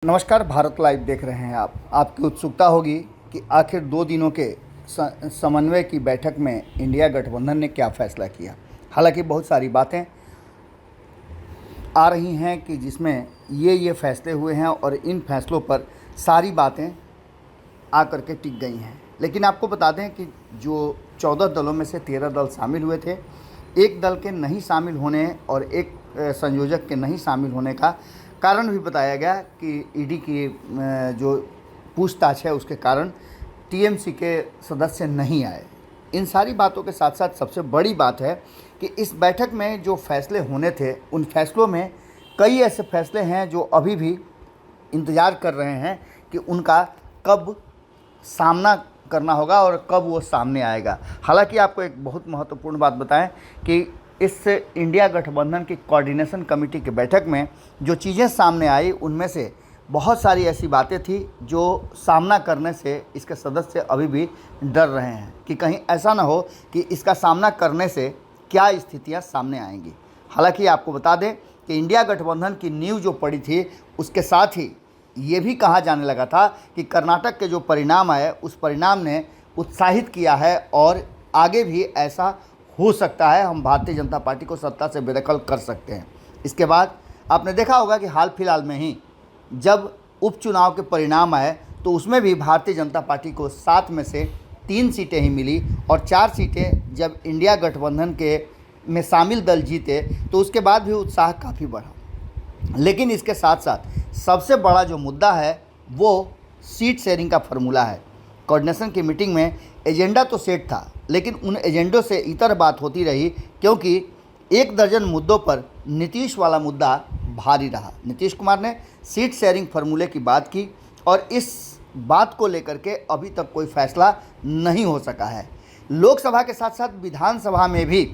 नमस्कार, भारत लाइव देख रहे हैं आप। आपकी उत्सुकता होगी कि आखिर 2 दिनों के समन्वय की बैठक में इंडिया गठबंधन ने क्या फैसला किया। हालांकि बहुत सारी बातें आ रही हैं कि जिसमें ये फैसले हुए हैं और इन फैसलों पर सारी बातें आकर के टिक गई हैं। लेकिन आपको बता दें कि जो 14 दलों में से 13 दल शामिल हुए थे, एक दल के नहीं शामिल होने और एक संयोजक के नहीं शामिल होने का कारण भी बताया गया कि ईडी की जो पूछताछ है उसके कारण टीएमसी के सदस्य नहीं आए। इन सारी बातों के साथ साथ सबसे बड़ी बात है कि इस बैठक में जो फैसले होने थे उन फैसलों में कई ऐसे फैसले हैं जो अभी भी इंतज़ार कर रहे हैं कि उनका कब सामना करना होगा और कब वो सामने आएगा। हालांकि आपको एक बहुत महत्वपूर्ण बात बताएं कि इस इंडिया गठबंधन की कोऑर्डिनेशन कमेटी की बैठक में जो चीज़ें सामने आई उनमें से बहुत सारी ऐसी बातें थी जो सामना करने से इसके सदस्य अभी भी डर रहे हैं कि कहीं ऐसा ना हो कि इसका सामना करने से क्या स्थितियां सामने आएंगी। हालांकि आपको बता दें कि इंडिया गठबंधन की नींव जो पड़ी थी उसके साथ ही ये भी कहा जाने लगा था कि कर्नाटक के जो परिणाम आए उस परिणाम ने उत्साहित किया है और आगे भी ऐसा हो सकता है, हम भारतीय जनता पार्टी को सत्ता से बेदखल कर सकते हैं। इसके बाद आपने देखा होगा कि हाल फिलहाल में ही जब उपचुनाव के परिणाम आए तो उसमें भी भारतीय जनता पार्टी को 7 में से 3 सीटें ही मिली और 4 सीटें जब इंडिया गठबंधन के में शामिल दल जीते तो उसके बाद भी उत्साह काफ़ी बढ़ा। लेकिन इसके साथ साथ सबसे बड़ा जो मुद्दा है वो सीट शेयरिंग का फॉर्मूला है। कोऑर्डिनेशन की मीटिंग में एजेंडा तो सेट था, लेकिन उन एजेंडों से इतर बात होती रही क्योंकि 1 दर्जन मुद्दों पर नीतीश वाला मुद्दा भारी रहा। नीतीश कुमार ने सीट शेयरिंग फार्मूले की बात की और इस बात को लेकर के अभी तक कोई फैसला नहीं हो सका है। लोकसभा के साथ साथ विधानसभा में भी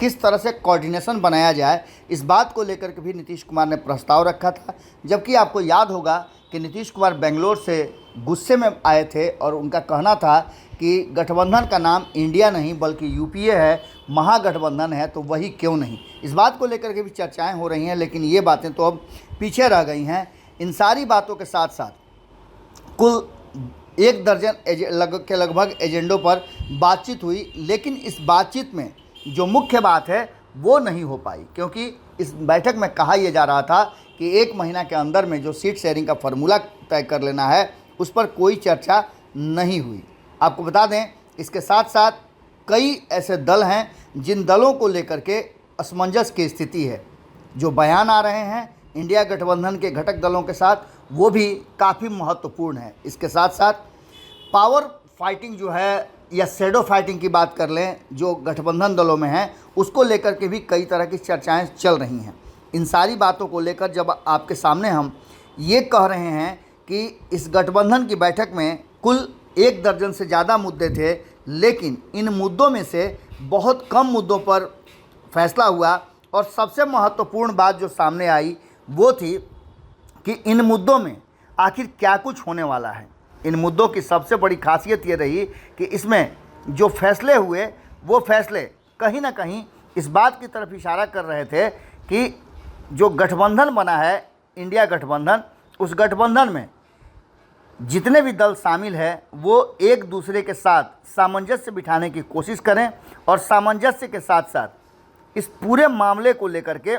किस तरह से कोऑर्डिनेशन बनाया जाए इस बात को लेकर के भी नीतीश कुमार ने प्रस्ताव रखा था। जबकि आपको याद होगा कि नीतीश कुमार बेंगलोर से गुस्से में आए थे और उनका कहना था कि गठबंधन का नाम इंडिया नहीं बल्कि यूपीए है, महागठबंधन है, तो वही क्यों नहीं। इस बात को लेकर के भी चर्चाएं हो रही हैं, लेकिन ये बातें तो अब पीछे रह गई हैं। इन सारी बातों के साथ साथ कुल 1 दर्जन के लगभग एजेंडों पर बातचीत हुई, लेकिन इस बातचीत में जो मुख्य बात है वो नहीं हो पाई क्योंकि इस बैठक में कहा यह जा रहा था कि 1 महीना के अंदर में जो सीट शेयरिंग का फार्मूला तय कर लेना है उस पर कोई चर्चा नहीं हुई। आपको बता दें इसके साथ साथ कई ऐसे दल हैं जिन दलों को लेकर के असमंजस की स्थिति है। जो बयान आ रहे हैं इंडिया गठबंधन के घटक दलों के साथ वो भी काफ़ी महत्वपूर्ण है। इसके साथ साथ पावर फाइटिंग जो है या शैडो फाइटिंग की बात कर लें जो गठबंधन दलों में है उसको लेकर के भी कई तरह की चर्चाएं चल रही हैं। इन सारी बातों को लेकर जब आपके सामने हम ये कह रहे हैं कि इस गठबंधन की बैठक में कुल 1 दर्जन से ज़्यादा मुद्दे थे, लेकिन इन मुद्दों में से बहुत कम मुद्दों पर फैसला हुआ और सबसे महत्वपूर्ण बात जो सामने आई वो थी कि इन मुद्दों में आखिर क्या कुछ होने वाला है। इन मुद्दों की सबसे बड़ी खासियत ये रही कि इसमें जो फैसले हुए वो फैसले कहीं ना कहीं इस बात की तरफ इशारा कर रहे थे कि जो गठबंधन बना है इंडिया गठबंधन, उस गठबंधन में जितने भी दल शामिल हैं वो एक दूसरे के साथ सामंजस्य बिठाने की कोशिश करें और सामंजस्य के साथ साथ इस पूरे मामले को लेकर के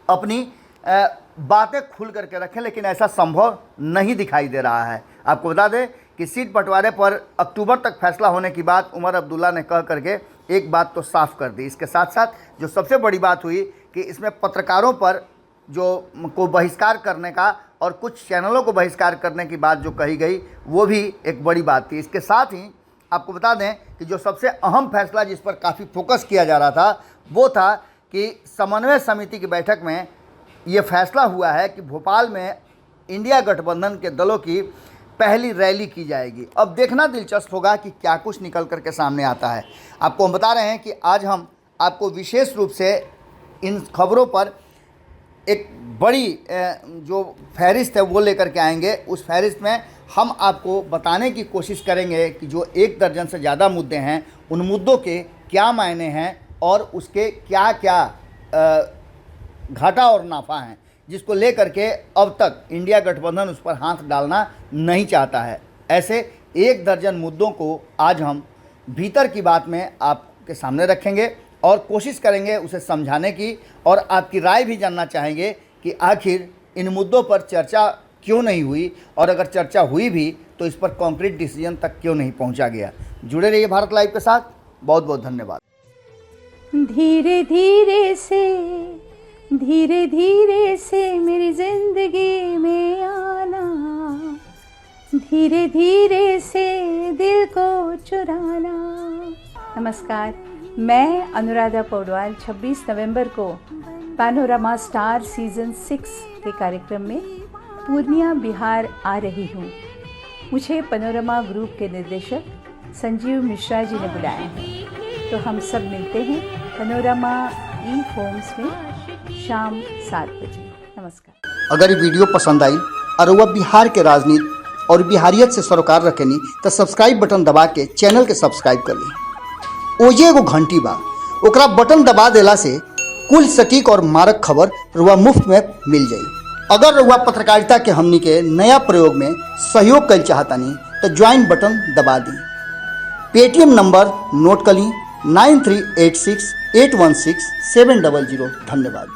अपनी बातें खुल करके रखें, लेकिन ऐसा संभव नहीं दिखाई दे रहा है। आपको बता दें कि सीट बंटवारे पर अक्टूबर तक फैसला होने की बात उमर अब्दुल्ला ने कह करके एक बात तो साफ कर दी। इसके साथ साथ जो सबसे बड़ी बात हुई कि इसमें पत्रकारों पर को बहिष्कार करने का और कुछ चैनलों को बहिष्कार करने की बात जो कही गई वो भी एक बड़ी बात थी। इसके साथ ही आपको बता दें कि जो सबसे अहम फैसला जिस पर काफ़ी फोकस किया जा रहा था वो था कि समन्वय समिति की बैठक में ये फैसला हुआ है कि भोपाल में इंडिया गठबंधन के दलों की पहली रैली की जाएगी। अब देखना दिलचस्प होगा कि क्या कुछ निकल करके सामने आता है। आपको हम बता रहे हैं कि आज हम आपको विशेष रूप से इन खबरों पर एक बड़ी जो फहरिस्त है वो लेकर के आएंगे। उस फहरिस्त में हम आपको बताने की कोशिश करेंगे कि जो 1 दर्जन से ज़्यादा मुद्दे हैं उन मुद्दों के क्या मायने हैं और उसके क्या क्या घाटा और नाफा हैं। जिसको लेकर के अब तक इंडिया गठबंधन उस पर हाथ डालना नहीं चाहता है। ऐसे 1 दर्जन मुद्दों को आज हम भीतर की बात में आपके सामने रखेंगे और कोशिश करेंगे उसे समझाने की, और आपकी राय भी जानना चाहेंगे कि आखिर इन मुद्दों पर चर्चा क्यों नहीं हुई, और अगर चर्चा हुई भी तो इस पर कॉन्क्रीट डिसीजन तक क्यों नहीं पहुंचा गया। जुड़े रहिए भारत लाइव के साथ। बहुत बहुत धन्यवाद। धीरे धीरे से मेरी जिंदगी में आना, धीरे धीरे से दिल को चुराना। नमस्कार, मैं अनुराधा पौडवाल 26 नवंबर को पैनोरामा स्टार सीजन 6 के कार्यक्रम में पूर्णिया बिहार आ रही हूँ। मुझे पैनोरामा ग्रुप के निर्देशक संजीव मिश्रा जी ने बुलाया है, तो हम सब मिलते हैं पैनोरामा ई होम्स में शाम 7 बजे। नमस्कार। अगर ये वीडियो पसंद आई और वह बिहार के राजनीति और बिहारियत से सरोकार रखेनी तो सब्सक्राइब बटन दबा के चैनल के सब्सक्राइब कर ली। ओजे एगो घंटी बा, ओकरा बटन दबा देला से कुल सटीक और मारक खबर रुआ मुफ्त में मिल जाई। अगर रुआ पत्रकारिता के हमनी के नया प्रयोग में सहयोग कर चाहतानी तो ज्वाइन बटन दबा दी। पेटीएम नंबर नोट कर ली 9386 816 700। धन्यवाद।